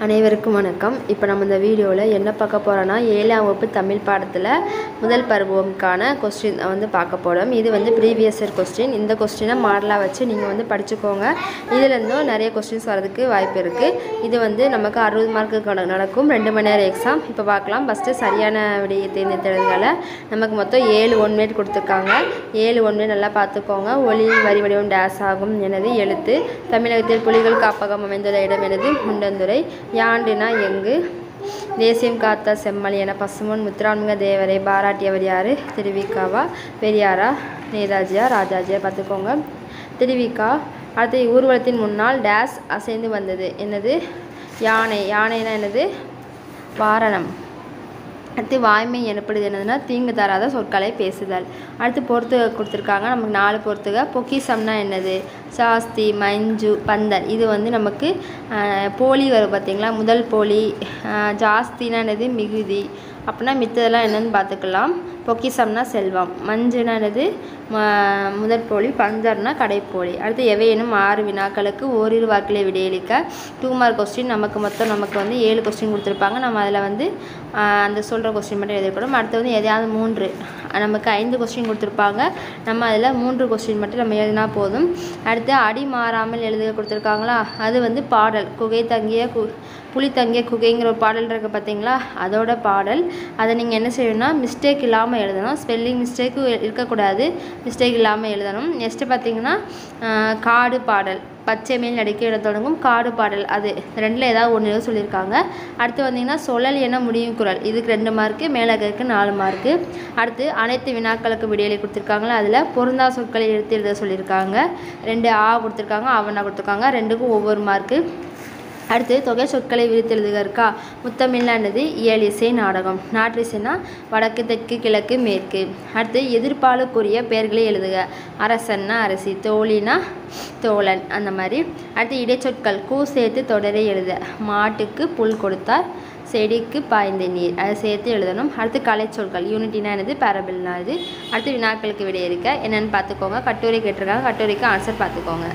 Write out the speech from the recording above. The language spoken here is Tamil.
அனைவருக்கும் வணக்கம். இப்போ நம்ம இந்த வீடியோவில் என்ன பார்க்க போகிறோன்னா 7ஆம் வகுப்பு தமிழ் பாடத்தில் முதல் பருவம்கான கொஸ்டின் பார்க்க போகிறோம். இது ப்ரீவியஸ் இயர் கொஸ்டின். இந்த கொஸ்டினை மாடலாக வச்சு நீங்கள் படிச்சுக்கோங்க. இதுலேருந்தும் நிறைய கொஸ்டின்ஸ் வரதுக்கு வாய்ப்பு இருக்குது. இது நமக்கு 60 மார்க்கு நடக்கும். 2 மணி நேரம் எக்ஸாம். இப்போ பார்க்கலாம். ஃபஸ்ட்டு சரியான விடையை தேர்ந்தெடுத்ததுனால நமக்கு மொத்தம் 7 ஒன்வேட் கொடுத்துருக்காங்க. 7 ஒன்வேட் நல்லா பார்த்துக்கோங்க. ஒளி வரி வடிவம் டேஸ் ஆகும் எனது எழுத்து. தமிழகத்தில் புலிகள் காப்பகம் அமைந்துள்ள இடம் எனது முண்டந்துறை. யாண்டுனா எங்கு. தேசியம் காத்த செம்மல் என பசுமன் முத்துராமலிங்க தேவரை பாராட்டியவர் யார்? திருவிக்காவா, பெரியாரா, நேதாஜியா, ராஜாஜியா? பார்த்துக்கோங்க. திருவிக்கா. அடுத்து ஊர்வலத்தின் முன்னால் டேஸ் அசைந்து வந்தது என்னது? யானை. யானைனா என்னது? வாரணம். அடுத்து வாய்மை எனப்படுது என்னதுன்னா தீங்கு தராத சொற்களை பேசுதல். அடுத்து பொறுத்துக கொடுத்துருக்காங்க. நமக்கு 4 பொறுத்துக. பொக்கிசம்னா என்னது? சாஸ்தி, மஞ்சு, பந்தன். இது நமக்கு போலி வரும் பார்த்தீங்களா? முதல் போலி. ஜாஸ்தினா என்னது? மிகுதி. அப்படின்னா மித்ததெல்லாம் என்னென்னு பார்த்துக்கலாம். பொக்கிசம்னா செல்வம். மஞ்சுனா என்னது? முதற் போலி. பந்தர்னா கடைப்போலி. அடுத்து எவையேனும் 6 வினாக்களுக்கு ஓரிரு வாக்கிலே விடையளிக்க. 2 மார்க் கொஸ்டின். நமக்கு 7 கொஸ்டின் கொடுத்துருப்பாங்க. நம்ம அதில் அந்த சொல்கிற கொஸ்டின் மட்டும் எழுதிருக்கணும். அடுத்து எதையாவது 3, நமக்கு 5 கொஸ்டின் கொடுத்துருப்பாங்க. நம்ம அதில் 3 கொஸ்டின் மட்டும் நம்ம எழுதினா போதும். அடுத்து அடி மாறாமல் எழுத கொடுத்துருக்காங்களா? அது பாடல். குகை தங்கிய புலி தங்கிய குகைங்கிற ஒரு பாடல் இருக்குது பார்த்தீங்களா? அதோட பாடல். அதை நீங்கள் என்ன செய்யணும்னா மிஸ்டேக் இல்லாமல் எழுதணும். ஸ்பெல்லிங் மிஸ்டேக்கும் இருக்கக்கூடாது. மிஸ்டேக் இல்லாமல் எழுதணும். நெக்ஸ்ட்டு பார்த்தீங்கன்னா காடு பாடல். பச்சை மேல் நடிக்க இடம் தொடங்கும் காடு பாடல். அது 2ல் ஏதாவது ஒன்று சொல்லியிருக்காங்க. அடுத்து சொல்லல் என முடியும் குரல். இதுக்கு 2 மார்க்கு. மேலகருக்கு 4 மார்க்கு. அடுத்து அனைத்து வினாக்களுக்கு விடையளி கொடுத்துருக்காங்களா? அதில் பொருந்தா சொற்களை எடுத்து எழுத சொல்லியிருக்காங்க. 2 ஆ கொடுத்துருக்காங்க, ஆவணா கொடுத்துருக்காங்க. 2க்கும் ஒவ்வொரு மார்க்கு. அடுத்து தொகை சொற்களை விரித்து எழுதுக இருக்கா? முத்தமிழ்னானது இயலிசை நாடகம். நாற்றிசைனா வடக்கு, தெற்கு, கிழக்கு, மேற்கு. அடுத்து எதிர்பாலுக்குரிய பெயர்களை எழுதுக. அரசன்னா அரசி, தோழினா தோழன், அந்த மாதிரி. அடுத்து இடைச்சொற்கள். கூ சேர்த்து தொடரை எழுத. மாட்டுக்கு புல் கொடுத்தார், செடிக்கு பாய்ந்த நீர். அதை சேர்த்து எழுதணும். அடுத்து கலைச்சொற்கள். யூனிட்டினா என்னது? பேரபிள்னா இது. அடுத்து வினாக்களுக்கு விடை இருக்க என்னென்னு பார்த்துக்கோங்க. கட்டுரை கேட்டிருக்காங்க. கட்டுரைக்கு ஆன்சர் பார்த்துக்கோங்க.